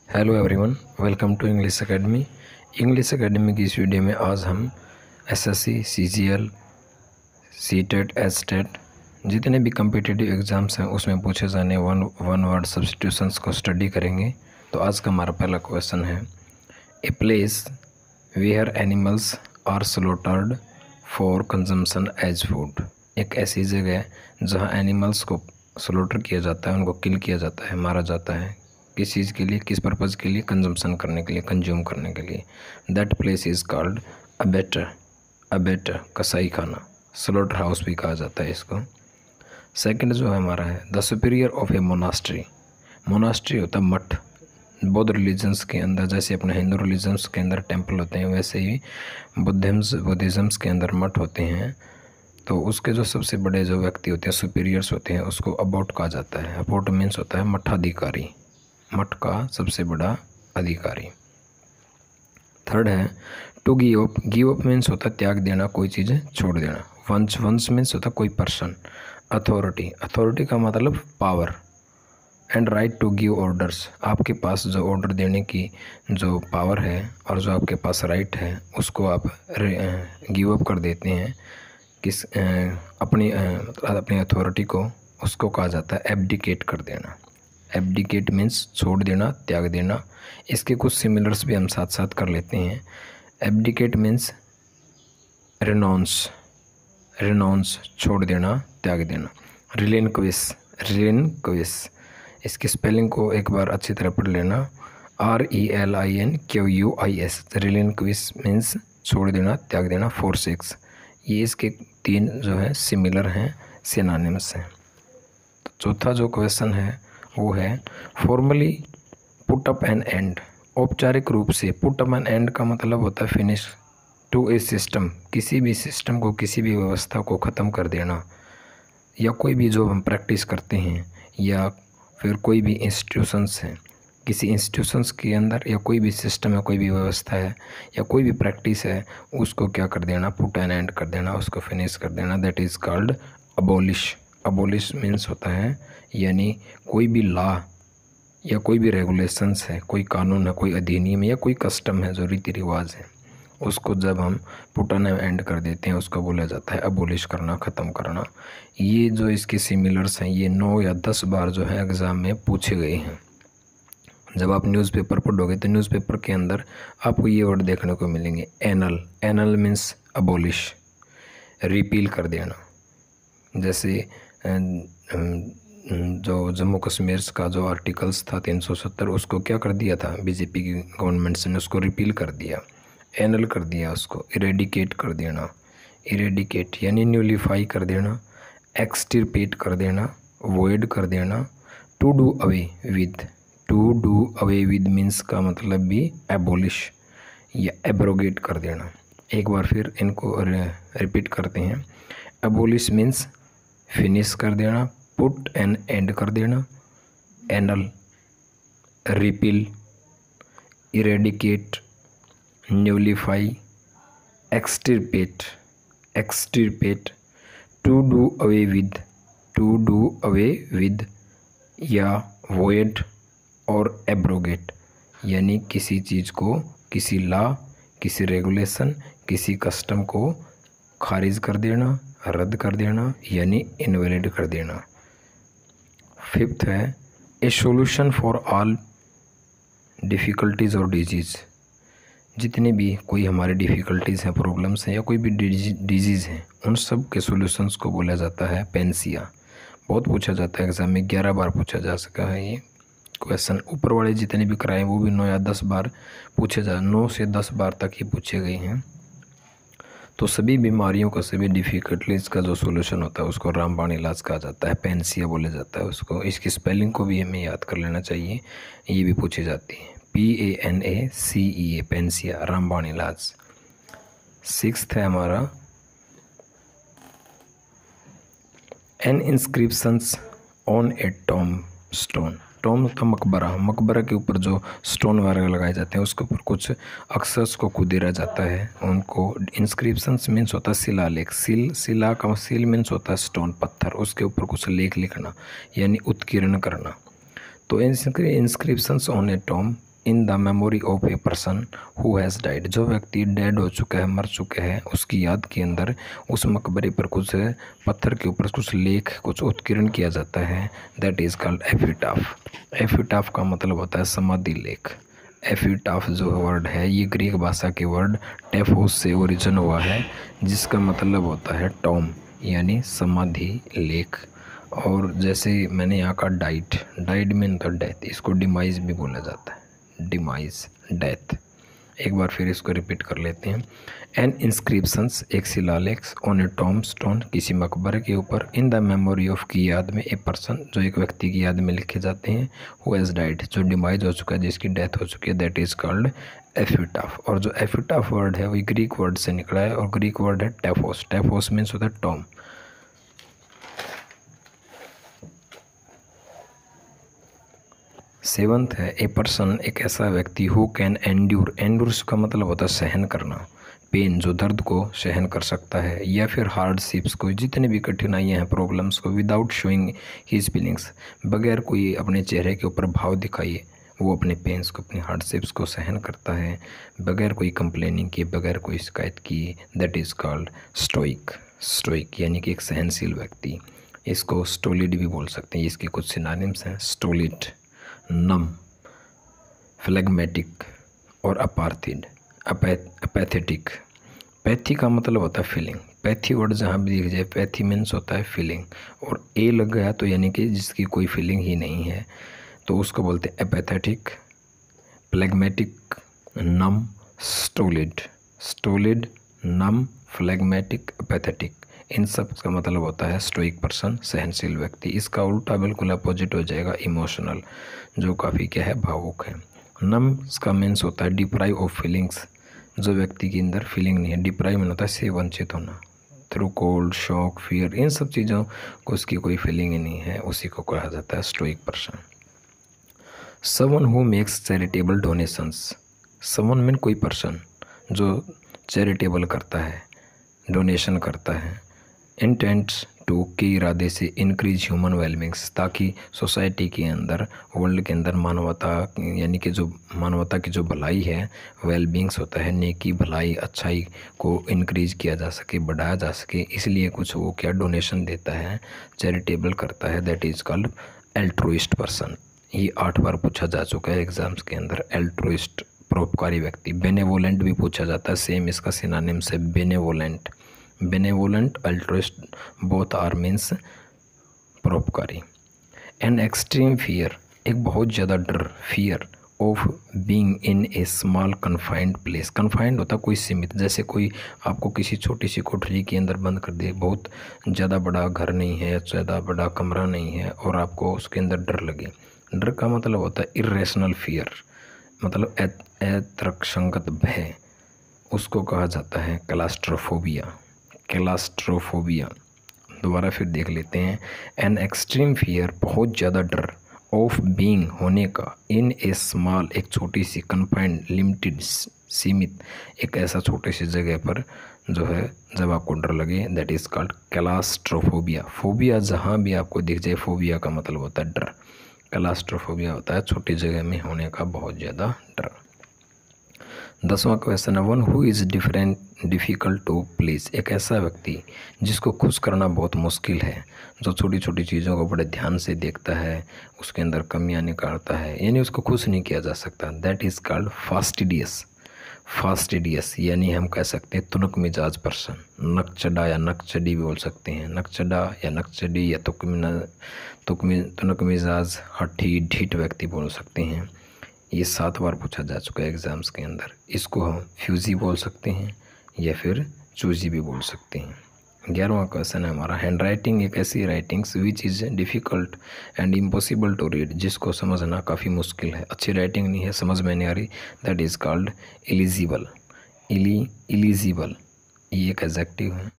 Hello everyone, welcome to English academy. English academy की इस video में आज हम एसएससी, सीजीएल, सीटेट, एसटेट जितने भी कम्पिटिटिव एग्ज़ाम्स हैं उसमें पूछे जाने वन वर्ड सब्स्टिट्यूशंस को स्टडी करेंगे। तो आज का हमारा पहला क्वेश्चन है, a place where animals are slaughtered for consumption as food. एक ऐसी जगह जहाँ एनिमल्स को स्लॉटर किया जाता है, उनको किल किया जाता है, मारा जाता है। किस चीज़ के लिए, किस पर्पज़ के लिए? कंजम्पशन करने के लिए, कंज्यूम करने के लिए। That place is called abettor, कसाई खाना, स्लॉटर हाउस भी कहा जाता है इसको। सेकंड जो है हमारा है, the superior of A monastery. Monastery होता है मठ। बौद्ध रिलीजन्स के अंदर, जैसे अपने हिंदू रिलीजन्स के अंदर टेम्पल होते हैं, वैसे ही बुद्धिज़म्स के अंदर मठ होते हैं। तो उसके जो सबसे बड़े जो व्यक्ति होते हैं, सुपीरियर्स होते हैं, उसको अबोट कहा जाता है। अबोट मीन्स होता है मठाधिकारी, मठ का सबसे बड़ा अधिकारी। थर्ड है to give up. Give up means होता है त्याग देना, कोई चीज़ें छोड़ देना। वंश मीन्स होता है कोई पर्सन। अथॉरिटी का मतलब power. And right to give orders. आपके पास जो ऑर्डर देने की जो पावर है और जो आपके पास राइट है, उसको आप गिव अप कर देते हैं। अपनी अथॉरिटी को, उसको कहा जाता है एब्डिकेट कर देना। एब्डिकेट मीन्स छोड़ देना, त्याग देना। इसके कुछ सिमिलर्स भी हम साथ साथ कर लेते हैं। एब्डिकेट मीन्स रिनॉन्स, छोड़ देना, त्याग देना। रिलिनक्विस, इसकी स्पेलिंग को एक बार अच्छी तरह पढ़ लेना। RELINQUIS। रिलिनक्विस मीन्स छोड़ देना, त्याग देना। forsake, ये इसके तीन जो है सिमिलर हैं, सिनोनिम्स हैं। तो चौथा जो क्वेश्चन है वो है, formally put up an and. औपचारिक रूप से पुट अप एन एंड का मतलब होता है फिनिश टू ए सिस्टम। किसी भी सिस्टम को, किसी भी व्यवस्था को ख़त्म कर देना, या कोई भी जो हम प्रैक्टिस करते हैं, या फिर कोई भी इंस्टीट्यूशंस हैं, किसी इंस्टीट्यूशंस के अंदर, या कोई भी सिस्टम है, कोई भी व्यवस्था है, या कोई भी प्रैक्टिस है, उसको क्या कर देना? पुट एन एंड कर देना, उसको फिनिश कर देना। That is called abolish. Abolish means होता है यानी कोई भी लॉ या कोई भी रेगुलेशंस है, कोई कानून है, कोई अधिनियम या कोई कस्टम है, जो रीति रिवाज है, उसको जब हम पुट एन एंड कर देते हैं, उसको बोला जाता है अबॉलिश करना, ख़त्म करना। ये जो इसके सिमिलर्स हैं, ये 9 या 10 बार जो है एग्ज़ाम में पूछे गए हैं। जब आप न्यूज़पेपर पढ़ोगे तो न्यूज़पेपर के अंदर आपको ये वर्ड देखने को मिलेंगे। एनल मीन्स अबॉलिश, रिपील कर देना। जैसे जो जम्मू कश्मीर का जो आर्टिकल्स था 370, उसको क्या कर दिया था बीजेपी की गवर्नमेंट्स ने? उसको रिपील कर दिया, एनल कर दिया, उसको इरेडिकेट कर देना। इरेडिकेट यानी न्यूलीफाई कर देना, एक्सटिरपेट कर देना, वॉइड कर देना। To do away with means का मतलब भी एबोलिश या एब्रोगेट कर देना। एक बार फिर इनको रिपीट करते हैं। एबोलिश मीन्स फिनिश कर देना, पुट एन एंड कर देना, annul, repeal, eradicate, nullify, extirpate, to do away with या वॉइड और एब्रोगेट, यानी किसी चीज़ को, किसी लॉ, किसी रेगुलेशन, किसी कस्टम को खारिज कर देना, रद्द कर देना, यानी इनवैलिड कर देना। फिफ्थ है, ए सॉल्यूशन फॉर ऑल डिफ़िकल्टीज़ और डिजीज़। जितने भी कोई हमारे डिफ़िकल्टीज़ हैं, प्रॉब्लम्स हैं, या कोई भी डिजीज़ हैं, उन सब के सॉल्यूशंस को बोला जाता है पेंसिया। बहुत पूछा जाता है एग्ज़ाम में, 11 बार पूछा जा सका है ये क्वेश्चन। ऊपर वाले जितने भी कराए वो भी 9 या 10 बार पूछे 9 से 10 बार तक ये पूछे गए हैं। तो सभी बीमारियों का, सभी डिफ़िकल्टीज़ का जो सॉल्यूशन होता है उसको रामबाण इलाज कहा जाता है, पेंसिया बोला जाता है उसको। इसकी स्पेलिंग को भी हमें याद कर लेना चाहिए, ये भी पूछी जाती है। PANACEA, पेंसिया, रामबाण इलाज। सिक्स्थ है हमारा, an inscriptions on a tomb stone. Tomb का मकबरा के ऊपर जो स्टोन वगैरह लगाए जाते हैं, उसके ऊपर कुछ अक्षर्स को कुदेरा जाता है, उनको इंस्क्रिप्शंस मीन्स होता है शिलालेख। शिला का सील मीन्स होता है स्टोन, पत्थर, उसके ऊपर कुछ लेख लिखना यानी उत्कीर्ण करना। तो inscriptions on a Tom in the memory of a person who has died. जो व्यक्ति डेड हो चुका है, मर चुका है, उसकी याद के अंदर उस मकबरे पर कुछ पत्थर के ऊपर कुछ लेख, कुछ उत्कीर्ण किया जाता है। That is called epitaph. Epitaph का मतलब होता है समाधि लेख। एपिटाफ जो वर्ड है ये ग्रीक भाषा के वर्ड टेफोस से ओरिजिन हुआ है, जिसका मतलब होता है टॉम यानी समाधि लेख। और जैसे मैंने यहाँ का डाइड मीन तो डेथ, इसको डिमाइज भी बोला जाता है, डिमाइज डेथ। एक बार फिर इसको रिपीट कर लेते हैं। एन इंस्क्रिप्शंस एक शिलालेख ऑन ए टॉम स्टोन किसी मकबरे के ऊपर इन द मेमोरी ऑफ की याद में ए पर्सन जो एक व्यक्ति की याद में लिखे जाते हैं, हु हैज़ डाइड जो डिमाइज हो चुका है, जिसकी डेथ हो चुकी है, दैट इज़ कॉल्ड एपिटाफ। और जो एपिटाफ वर्ड है वही ग्रीक वर्ड से निकला है और ग्रीक वर्ड है टेफोस। टेफोस मीन्स होता है टॉम। सेवंथ है ए पर्सन एक ऐसा व्यक्ति हु कैन एंड्यूर। एंड्यूर का मतलब होता है सहन करना, पेन जो दर्द को सहन कर सकता है, या फिर हार्डशिप्स को, जितनी भी कठिनाइयाँ हैं, प्रॉब्लम्स को, विदाउट शोइंग हिज फीलिंग्स, बगैर कोई अपने चेहरे के ऊपर भाव दिखाइए वो अपने पेन्स को, अपनी हार्डशिप्स को सहन करता है बगैर कोई कंप्लेनिंग किए, बगैर कोई शिकायत किए। That is called stoic. Stoic यानी कि एक सहनशील व्यक्ति। इसको स्टोलिड भी बोल सकते हैं। इसके कुछ सिनोनिम्स हैं, स्टोलिड, नम, फ्लेगमेटिक और अपार्थिड, अपैथेटिक। पैथी का मतलब होता है फीलिंग। पैथी वर्ड जहाँ भी दिख जाए, पैथी मीन्स होता है फीलिंग, और ए लग गया तो यानी कि जिसकी कोई फीलिंग ही नहीं है, तो उसको बोलते हैं एपैथेटिक, फ्लेगमेटिक, नम, स्टोलिड। स्टोलिड, नम, फ्लेगमेटिक, अपैथेटिक, इन सब का मतलब होता है स्टोइक पर्सन, सहनशील व्यक्ति। इसका उल्टा बिल्कुल अपोजिट हो जाएगा इमोशनल, जो काफ़ी क्या है, भावुक है। नम इसका मीन्स होता है डिप्राइव ऑफ फीलिंग्स, जो व्यक्ति के अंदर फीलिंग नहीं है। डिप्राइव में होता है से वंचित होना, थ्रू कोल्ड, शॉक, फियर, इन सब चीज़ों को उसकी कोई फीलिंग ही नहीं है, उसी को कहा जाता है stoic person. Someone who makes charitable donations. Someone mean कोई पर्सन जो चैरिटेबल करता है, डोनेशन करता है, इंटेंट्स टू के इरादे से इंक्रीज ह्यूमन वेलबिंग्स, ताकि सोसाइटी के अंदर, वर्ल्ड के अंदर मानवता यानी कि जो मानवता की जो भलाई है, वेलबिंग्स होता है, नेकी, भलाई, अच्छाई को इंक्रीज किया जा सके, बढ़ाया जा सके, इसलिए कुछ वो क्या डोनेशन देता है, चैरिटेबल करता है। That is called altruist person. ये 8 बार पूछा जा चुका है एग्जाम्स के अंदर। एल्ट्रुइस्ट परोपकारी व्यक्ति। बेनेवोलेंट भी पूछा जाता है, सेम इसका सिनोनिम्स है benevolent. Benevolent, altruist, both are means परोपकारी। एन एक्सट्रीम फियर एक बहुत ज़्यादा डर, fear of being in a small confined place. Confined होता कोई सीमित, जैसे कोई आपको किसी छोटी सी कोठरी के अंदर बंद कर दे, बहुत ज़्यादा बड़ा घर नहीं है, ज़्यादा बड़ा कमरा नहीं है, और आपको उसके अंदर डर लगे। डर का मतलब होता है इरेशनल फियर, मतलब अतर्कसंगत भय, उसको कहा जाता है क्लास्ट्रोफोबिया। क्लास्ट्रोफोबिया दोबारा फिर देख लेते हैं। एन एक्सट्रीम फियर बहुत ज़्यादा डर, ऑफ बीइंग होने का, इन ए स्मॉल एक छोटी सी, कन्फाइंड लिमिटेड सीमित, एक ऐसा छोटी सी जगह पर जो है जब आपको डर लगे, that is called claustrophobia. Phobia जहाँ भी आपको दिख जाए, फोबिया का मतलब होता है डर। क्लास्ट्रोफोबिया होता है छोटी जगह में होने का बहुत ज़्यादा डर। 10वां क्वेश्चन है, one who is difficult to please एक ऐसा व्यक्ति जिसको खुश करना बहुत मुश्किल है, जो छोटी छोटी चीज़ों को बड़े ध्यान से देखता है, उसके अंदर कमियां निकालता है, यानी उसको खुश नहीं किया जा सकता। That is called fastidious. Fastidious यानी हम कह सकते हैं तुनक मिजाज पर्सन, नकचडा या नकचडी भी बोल सकते हैं, नकचडा या नकचडी या तुनक मिजाज, हठी, ढीठ व्यक्ति बोल सकते हैं। ये 7 बार पूछा जा चुका है एग्ज़ाम्स के अंदर। इसको हम फ्यूजी बोल सकते हैं या फिर चूजी भी बोल सकते हैं। 11वां क्वेश्चन है हमारा, हैंड राइटिंग एक ऐसी writings which is difficult and impossible to read, जिसको समझना काफ़ी मुश्किल है, अच्छी राइटिंग नहीं है, समझ में नहीं आ रही। That is called eligible. Eligible ये एक एडजेक्टिव है।